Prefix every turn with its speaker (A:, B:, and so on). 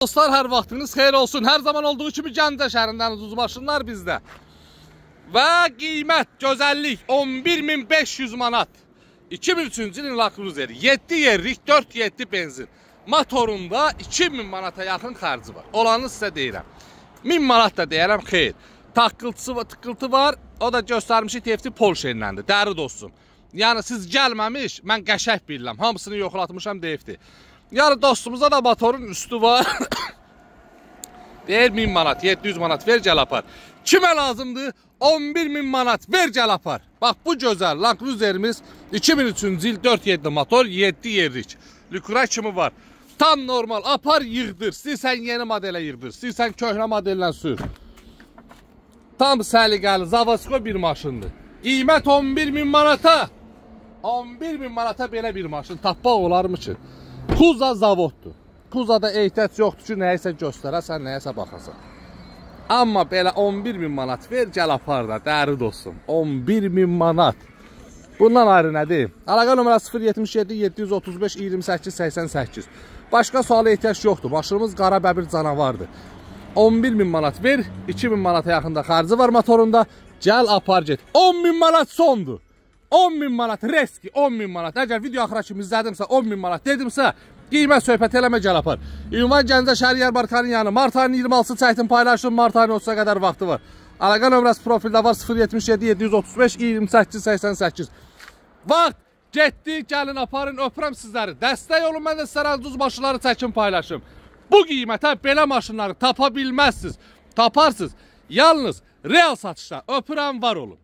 A: Dostlar, hər vaxtınız xeyir olsun. Hər zaman olduğu kimi Gəncə şəhərindən ucuz maşınlar bizdə. Və qiymət, gözəllik 11.500 manat. 2003-cü ilin Land Cruiser 7 yerlik 4.7 benzin motorunda 2000 manata yaxın xərci var. Olanı sizə deyirəm. 1000 manat da deyərəm, xeyr. Tıqqıltı var. O da göstərmişik TFT Porsche iləndir. Dəri dostum. Yəni siz gəlməmiş, mən qəşəng bilirəm. Hamısını yoxlatmışam TFT. Yəni dostumuza da motorun üstü var. Deyir 1000 manat, 700 manat ver gəl apar. Kimə lazımdır? 11.000 manat ver gəl apar. Bax bu gözəl Land Cruiser'imiz 2003-cü il 4.7 motor, 7 yerlik. Lükura kimi var. Tam normal apar yığdır. İstəyirsən yeni modelə yığdır. İstəyirsən köhnə modellə sür. Tam səliqəli, zavasko bir maşındır. Qiymət 11.000 manata. 11.000 manata belə bir maşın tapmaq olarmı ki? Kuza zavoddur. Kuzada ehtiyac yoxdur ki, nəyəsə göstərəsən, nəyəsə baxasan. Amma belə 11.000 manat ver, gəl apar da, dəri dostum. 11.000 manat. Bundan ayrı nə deyim? Əlaqə nömrəsi 077 735 28 88. Başqa suala ehtiyac yoxdur. Maşınımız qara bəbir canavardır. 11.000 manat ver, 2.000 manata yaxında xərci var motorunda. Gəl apar get. 10.000 manat sondur. 10.000 manat reski, 10.000 manat. Əgər video axıra kimi izlədimsə, 10.000 manat dedimsə, qiymət söhbət eləmə, gəl apar. Ünvan Gəncə şəhər yarmarkanın yanı. Mart ayının 26-sı çəkdim, paylaşdım. Mart ayının 30-a qədər vaxtı var. Əlaqə nömrəsi profildə var 077 735 28 88. Vaxt getdi, gəlin aparın, öpürəm sizləri. Dəstək olun, mən də sizlərə ucuz maşınları çəkin, paylaşım. Bu qiymətə belə maşınları tapa bilməzsiniz. Taparsınız. Yalnız real satışda. Öpürəm, var olun.